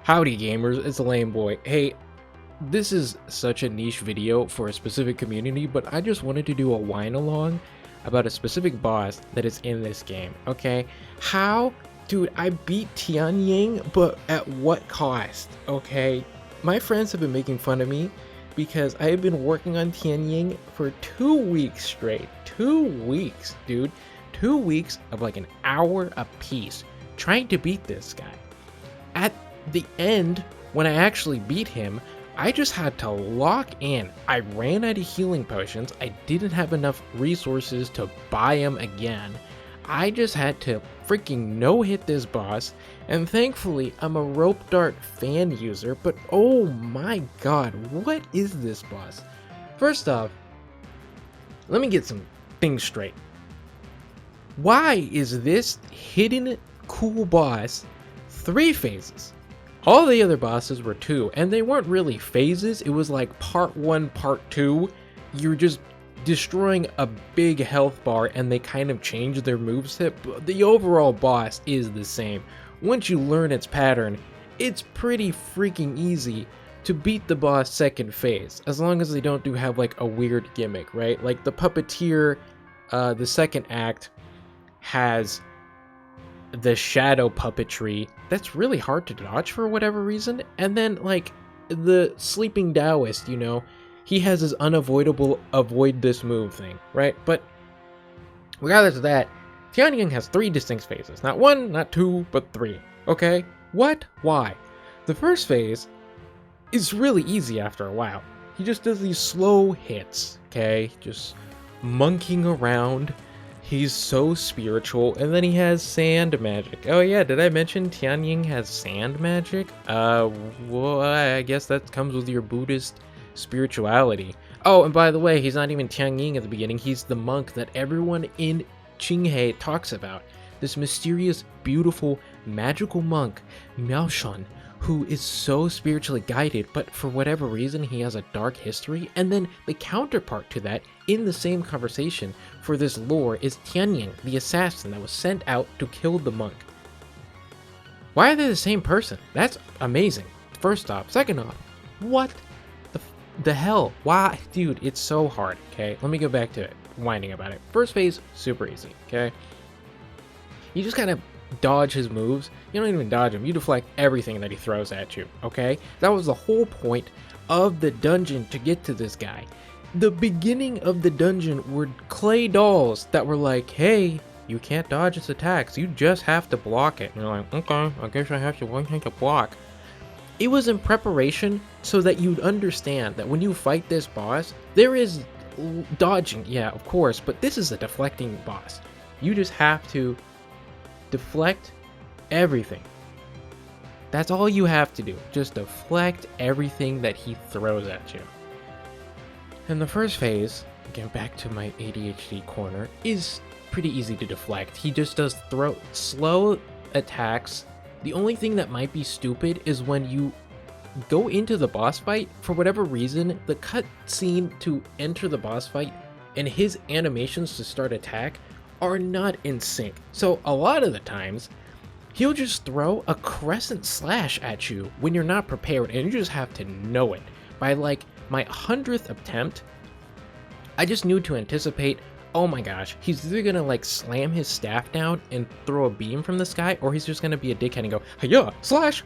Howdy gamers, it's lameboy. Hey, this is such a niche video for a specific community, but I just wanted to do a whine along about a specific boss that is in this game, okay? How? Dude, I beat Tianying, but at what cost, okay? My friends have been making fun of me because I have been working on Tianying for 2 weeks straight. 2 weeks, dude. 2 weeks of like an hour a piece trying to beat this guy. At the end, when I actually beat him, I just had to lock in. I ran out of healing potions. I didn't have enough resources to buy them again. I just had to freaking no-hit this boss, and thankfully I'm a rope dart fan user, but oh my god, what is this boss? First off, let me get some things straight. Why is this hidden cool boss 3 phases? All the other bosses were 2, and they weren't really phases. It was like part 1, part 2. You're just destroying a big health bar, and they kind of change their moveset, but the overall boss is the same. Once you learn its pattern, it's pretty freaking easy to beat the boss second phase, as long as they don't have like a weird gimmick, right? Like the puppeteer, the second act has the shadow puppetry that's really hard to dodge for whatever reason, and then like the sleeping Taoist, you know, he has his unavoidable avoid this move thing, right? But regardless of that, Tianying has 3 distinct phases. Not 1, not 2, but 3. Okay? What? Why? The first phase is really easy after a while. He just does these slow hits, okay? Just monkeying around. He's so spiritual, and then he has sand magic. Oh yeah, did I mention Tianying has sand magic? Well, I guess that comes with your Buddhist spirituality. Oh, and by the way, he's not even Tianying at the beginning. He's the monk that everyone in Qinghe talks about. This mysterious, beautiful, magical monk, Miaoshan, who is so spiritually guided, but for whatever reason, he has a dark history. And then the counterpart to that, in the same conversation for this lore, is Tianying, the assassin that was sent out to kill the monk. Why are they the same person? That's amazing. First off. Second off, what the hell? Why? Dude, it's so hard, okay? Let me go back to it, whining about it. First phase, super easy, okay? You just kind of dodge his moves. You don't even dodge him, you deflect everything that he throws at you, okay? That was the whole point of the dungeon to get to this guy. The beginning of the dungeon were clay dolls that were like, hey, you can't dodge his attacks, you just have to block it. And you're like, okay, I guess I have to learn how to block. It was in preparation so that you'd understand that when you fight this boss, there is dodging, yeah, of course, but this is a deflecting boss. You just have to deflect everything. That's all you have to do. Just deflect everything that he throws at you. And the first phase, again back to my ADHD corner, is pretty easy to deflect. He just does slow attacks. The only thing that might be stupid is when you go into the boss fight, for whatever reason, the cutscene to enter the boss fight and his animations to start attack are not in sync. So a lot of the times, he'll just throw a crescent slash at you when you're not prepared, and you just have to know it. By like my 100th attempt, I just knew to anticipate, oh my gosh, he's either gonna like slam his staff down and throw a beam from the sky, or he's just gonna be a dickhead and go, hiya, slash!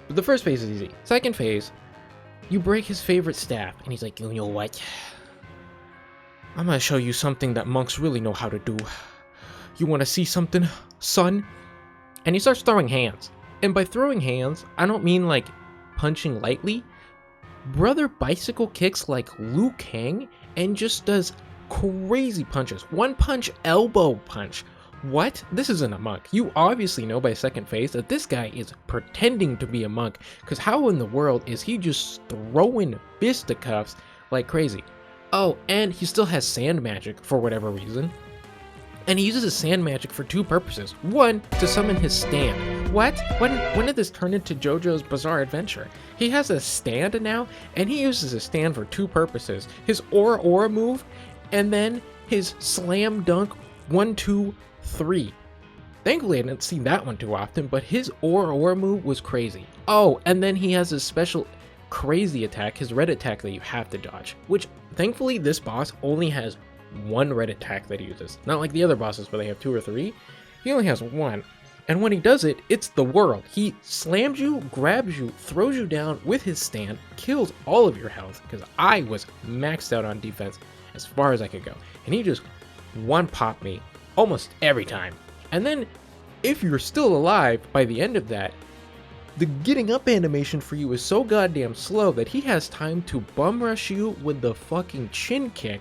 But the first phase is easy. Second phase, you break his favorite staff, and he's like, you know what? I'm gonna show you something that monks really know how to do. You wanna see something, son? And he starts throwing hands. And by throwing hands, I don't mean like punching lightly. Brother bicycle kicks like Liu Kang and just does crazy punches. One punch, elbow punch. What? This isn't a monk. You obviously know by second phase that this guy is pretending to be a monk, because how in the world is he just throwing fisticuffs like crazy? Oh, and he still has sand magic for whatever reason. And he uses his sand magic for 2 purposes. 1, to summon his stand. What? When did this turn into JoJo's Bizarre Adventure? He has a stand now, and he uses his stand for 2 purposes. His Aura move, and then his Slam Dunk 1, 2, 3. Thankfully, I didn't see that one too often, but his Aura move was crazy. Oh, and then he has a special crazy attack, his red attack that you have to dodge, which thankfully this boss only has one red attack that he uses. Not like the other bosses where they have 2 or 3. He only has one. And when he does it, it's the world. He slams you, grabs you, throws you down with his stand, kills all of your health, because I was maxed out on defense as far as I could go. And he just one-popped me almost every time. And then, if you're still alive by the end of that, the getting up animation for you is so goddamn slow that he has time to bum rush you with the fucking chin kick,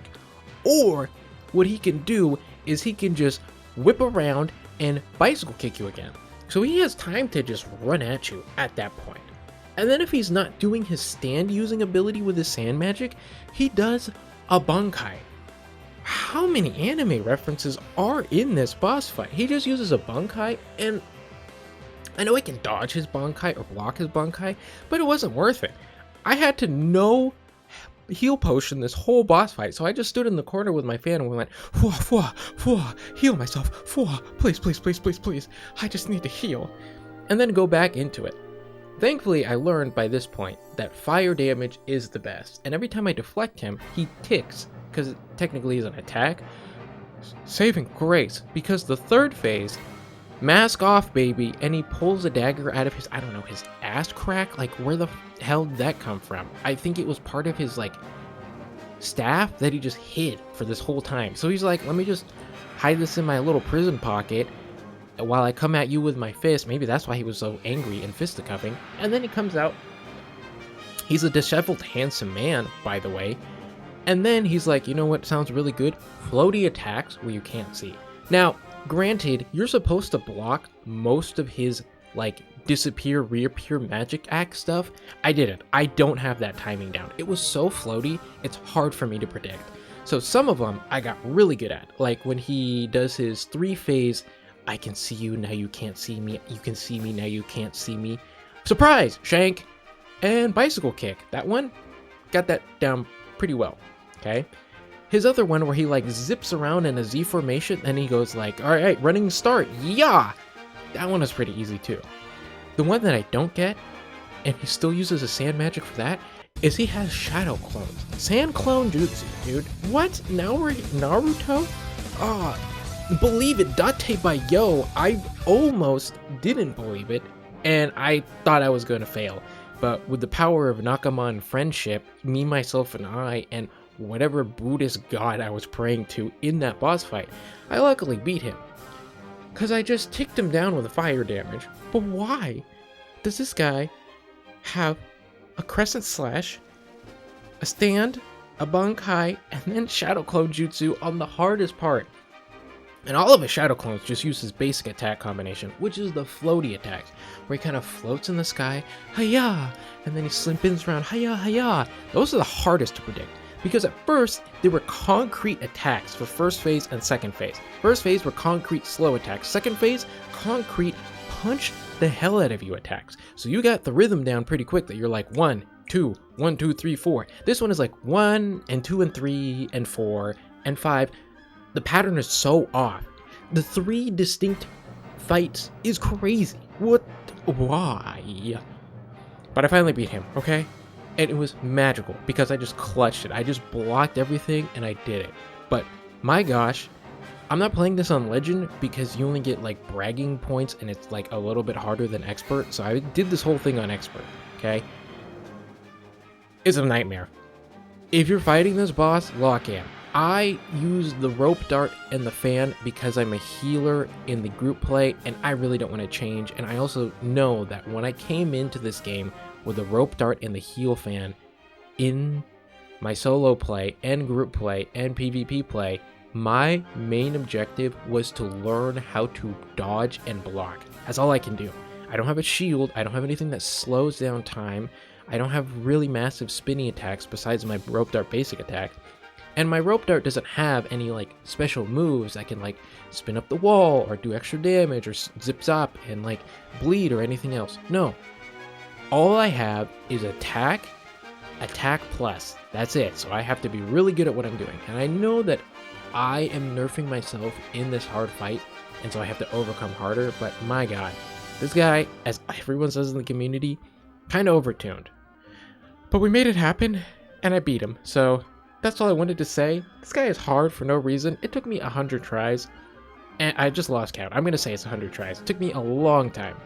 or what he can do is he can just whip around and bicycle kick you again. So he has time to just run at you at that point. And then if he's not doing his stand using ability with his sand magic, he does a bankai. How many anime references are in this boss fight? He just uses a bankai, and I know I can dodge his bankai or block his bankai, but it wasn't worth it. I had to no heal potion this whole boss fight, so I just stood in the corner with my fan and we went, fwa, fwa, fwa, heal myself, fwa, please, please, please, please, please, I just need to heal, and then go back into it. Thankfully, I learned by this point that fire damage is the best, and every time I deflect him, he ticks, because it technically is an attack. Saving grace, because the third phase, mask off baby, and he pulls a dagger out of his, I don't know, his ass crack? Like, where the hell did that come from? I think it was part of his, like, staff that he just hid for this whole time. So he's like, let me just hide this in my little prison pocket while I come at you with my fist. Maybe that's why he was so angry and fisticuffing. And then he comes out. He's a disheveled, handsome man, by the way. And then he's like, you know what sounds really good? Floaty attacks where you can't see. Now, granted, you're supposed to block most of his, like, disappear, reappear magic act stuff. I didn't. I don't have that timing down. It was so floaty, it's hard for me to predict. So some of them I got really good at. Like when he does his 3-phase, I can see you, now you can't see me, you can see me, now you can't see me. Surprise! Shank! And bicycle kick. That one, got that down pretty well. Okay? His other one where he like zips around in a Z formation and he goes like, alright, running start, yeah! That one is pretty easy too. The one that I don't get, and he still uses a sand magic for that, is he has shadow clones. Sand clone jutsu, dude. What? Now we're Naruto? Believe it, date by yo. I almost didn't believe it, and I thought I was going to fail. But with the power of Nakama and friendship, me, myself, and I, and whatever Buddhist god I was praying to in that boss fight, I luckily beat him. Because I just ticked him down with the fire damage. But why does this guy have a crescent slash, a stand, a bankai, and then shadow clone jutsu on the hardest part? And all of his shadow clones just use his basic attack combination, which is the floaty attacks, where he kind of floats in the sky, hiya, and then he spins around, hiya, hiya. Those are the hardest to predict. Because at first, they were concrete attacks for first phase and second phase. First phase were concrete slow attacks. Second phase, concrete punch the hell out of you attacks. So you got the rhythm down pretty quick that you're like 1, 2, 1, 2, 3, 4. This one is like 1 and 2 and 3 and 4 and 5. The pattern is so off. The 3 distinct fights is crazy. What? Why? But I finally beat him, okay? And it was magical because I just clutched it. I just blocked everything and I did it. But my gosh, I'm not playing this on Legend because you only get like bragging points and it's like a little bit harder than Expert. So I did this whole thing on Expert, okay? It's a nightmare. If you're fighting this boss, lock in. I use the rope dart and the fan because I'm a healer in the group play and I really don't want to change. And I also know that when I came into this game with the rope dart and the heal fan in my solo play and group play and PvP play, my main objective was to learn how to dodge and block. That's all I can do. I don't have a shield. I don't have anything that slows down time. I don't have really massive spinny attacks besides my rope dart basic attack. And my rope dart doesn't have any like special moves that can like spin up the wall or do extra damage or zip zop and like bleed or anything else. No. All I have is attack plus. That's it. So I have to be really good at what I'm doing. And I know that I am nerfing myself in this hard fight and so I have to overcome harder. But my god, this guy, as everyone says in the community, kind of overtuned. But we made it happen, and I beat him, so that's all I wanted to say. This guy is hard for no reason. It took me 100 tries, and I just lost count. I'm gonna say it's 100 tries. It took me a long time.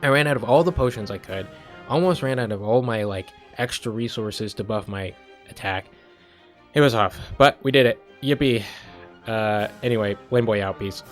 I ran out of all the potions I could, almost ran out of all my, like, extra resources to buff my attack. It was tough, but we did it. Yippee. Anyway, lameboy out, peace.